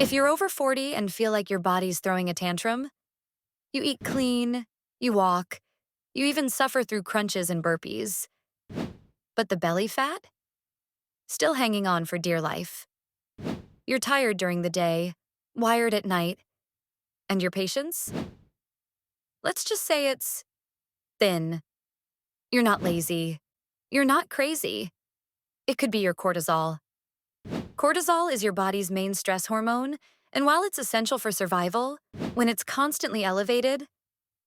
If you're over 40 and feel like your body's throwing a tantrum, you eat clean, you walk, you even suffer through crunches and burpees. But the belly fat? Still hanging on for dear life. You're tired during the day, wired at night, and your patience? Let's just say it's thin. You're not lazy. You're not crazy. It could be your cortisol. Cortisol is your body's main stress hormone, and while it's essential for survival, when it's constantly elevated,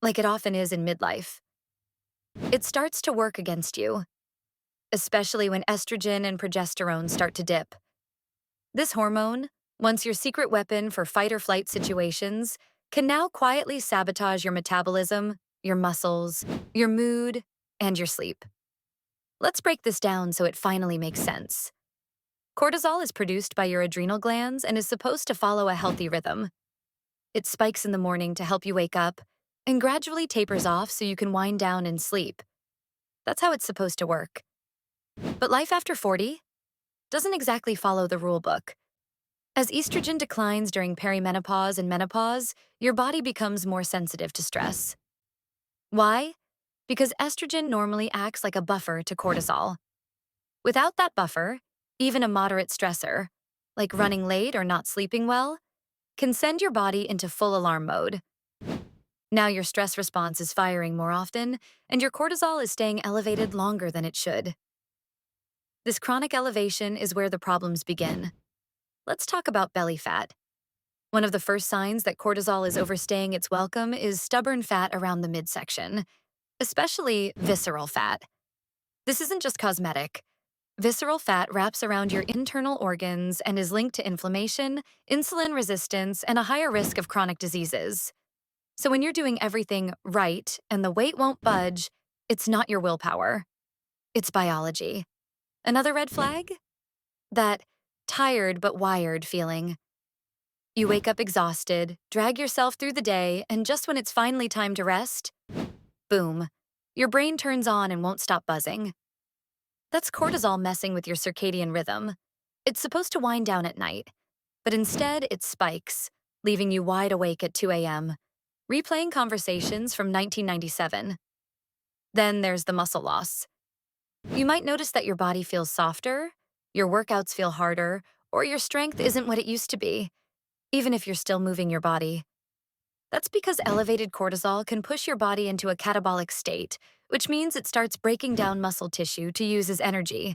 like it often is in midlife, it starts to work against you, especially when estrogen and progesterone start to dip. This hormone, once your secret weapon for fight or flight situations, can now quietly sabotage your metabolism, your muscles, your mood, and your sleep. Let's break this down so it finally makes sense. Cortisol is produced by your adrenal glands and is supposed to follow a healthy rhythm. It spikes in the morning to help you wake up and gradually tapers off so you can wind down and sleep. That's how it's supposed to work. But life after 40 doesn't exactly follow the rule book. As estrogen declines during perimenopause and menopause, your body becomes more sensitive to stress. Why? Because estrogen normally acts like a buffer to cortisol. Without that buffer, even a moderate stressor, like running late or not sleeping well, can send your body into full alarm mode. Now your stress response is firing more often, and your cortisol is staying elevated longer than it should. This chronic elevation is where the problems begin. Let's talk about belly fat. One of the first signs that cortisol is overstaying its welcome is stubborn fat around the midsection, especially visceral fat. This isn't just cosmetic. Visceral fat wraps around your internal organs and is linked to inflammation, insulin resistance, and a higher risk of chronic diseases. So when you're doing everything right and the weight won't budge, it's not your willpower. It's biology. Another red flag? That tired but wired feeling. You wake up exhausted, drag yourself through the day, and just when it's finally time to rest, boom, your brain turns on and won't stop buzzing. That's cortisol messing with your circadian rhythm. It's supposed to wind down at night, but instead it spikes, leaving you wide awake at 2 a.m., replaying conversations from 1997. Then there's the muscle loss. You might notice that your body feels softer, your workouts feel harder, or your strength isn't what it used to be, even if you're still moving your body. That's because elevated cortisol can push your body into a catabolic state, which means it starts breaking down muscle tissue to use as energy.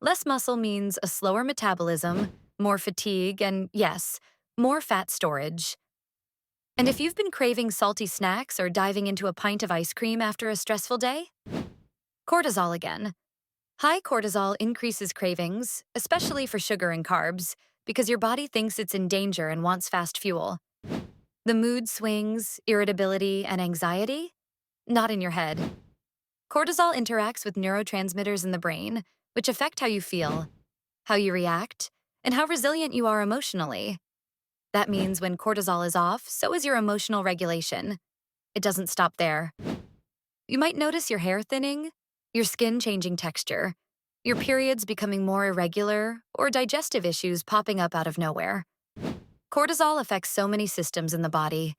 Less muscle means a slower metabolism, more fatigue, and yes, more fat storage. And if you've been craving salty snacks or diving into a pint of ice cream after a stressful day, cortisol again. High cortisol increases cravings, especially for sugar and carbs, because your body thinks it's in danger and wants fast fuel. The mood swings, irritability, and anxiety? Not in your head. Cortisol interacts with neurotransmitters in the brain, which affect how you feel, how you react, and how resilient you are emotionally. That means when cortisol is off, so is your emotional regulation. It doesn't stop there. You might notice your hair thinning, your skin changing texture, your periods becoming more irregular, or digestive issues popping up out of nowhere. Cortisol affects so many systems in the body.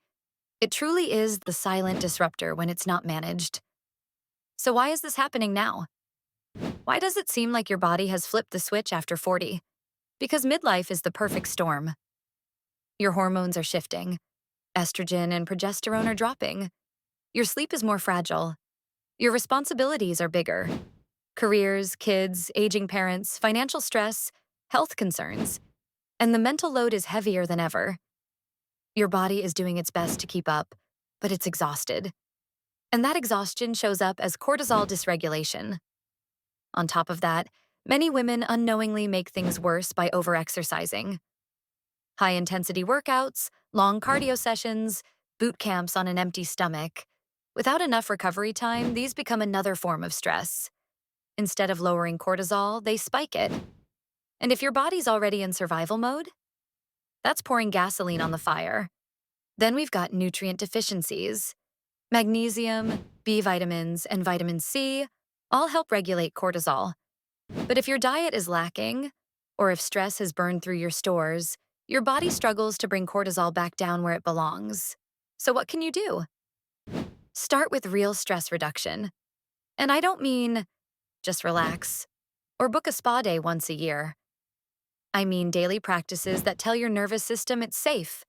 It truly is the silent disruptor when it's not managed. So why is this happening now? Why does it seem like your body has flipped the switch after 40? Because midlife is the perfect storm. Your hormones are shifting. Estrogen and progesterone are dropping. Your sleep is more fragile. Your responsibilities are bigger. Careers, kids, aging parents, financial stress, health concerns. And the mental load is heavier than ever. Your body is doing its best to keep up, but it's exhausted. And that exhaustion shows up as cortisol dysregulation. On top of that, many women unknowingly make things worse by overexercising. High-intensity workouts, long cardio sessions, boot camps on an empty stomach. Without enough recovery time, these become another form of stress. Instead of lowering cortisol, they spike it. And if your body's already in survival mode, that's pouring gasoline on the fire. Then we've got nutrient deficiencies. Magnesium, B vitamins, and vitamin C all help regulate cortisol. But if your diet is lacking, or if stress has burned through your stores, Your body struggles to bring cortisol back down where it belongs. So what can you do? Start with real stress reduction. And I don't mean just relax or book a spa day once a year. I mean daily practices that tell your nervous system it's safe.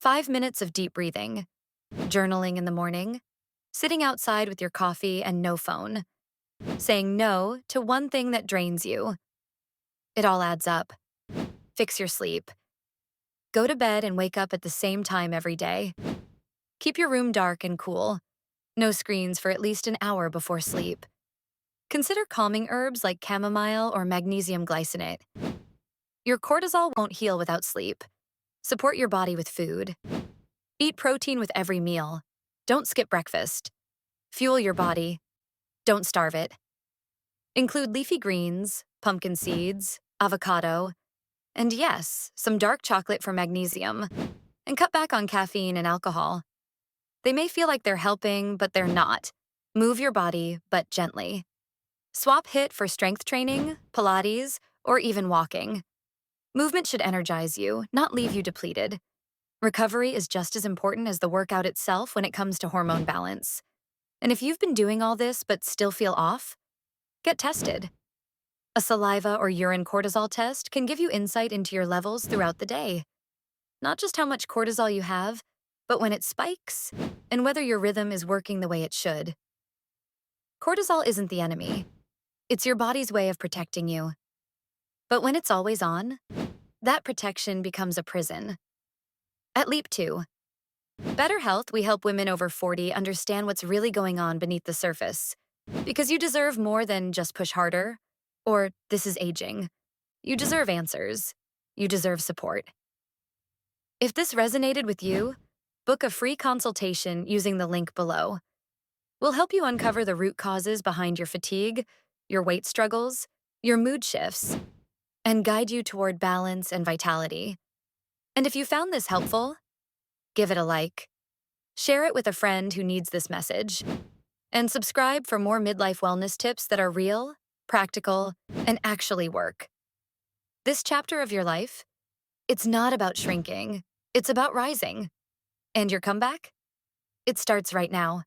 5 minutes of deep breathing, journaling in the morning, sitting outside with your coffee and no phone, saying no to one thing that drains you. It all adds up. Fix your sleep. Go to bed and wake up at the same time every day. Keep your room dark and cool. No screens for at least an hour before sleep. Consider calming herbs like chamomile or magnesium glycinate. Your cortisol won't heal without sleep. Support your body with food. Eat protein with every meal. Don't skip breakfast. Fuel your body. Don't starve it. Include leafy greens, pumpkin seeds, avocado, and yes, some dark chocolate for magnesium. And cut back on caffeine and alcohol. They may feel like they're helping, but they're not. Move your body, but gently. Swap HIIT for strength training, Pilates, or even walking. Movement should energize you, not leave you depleted. Recovery is just as important as the workout itself when it comes to hormone balance. And if you've been doing all this but still feel off, get tested. A saliva or urine cortisol test can give you insight into your levels throughout the day. Not just how much cortisol you have, but when it spikes and whether your rhythm is working the way it should. Cortisol isn't the enemy. It's your body's way of protecting you. But when it's always on, that protection becomes a prison. At Leap 2, Better Health, we help women over 40 understand what's really going on beneath the surface. Because you deserve more than just push harder, or this is aging. You deserve answers. You deserve support. If this resonated with you, book a free consultation using the link below. We'll help you uncover the root causes behind your fatigue, your weight struggles, your mood shifts, and guide you toward balance and vitality. And if you found this helpful, give it a like. Share it with a friend who needs this message. And subscribe for more midlife wellness tips that are real, practical, and actually work. This chapter of your life, it's not about shrinking. It's about rising. And your comeback? It starts right now.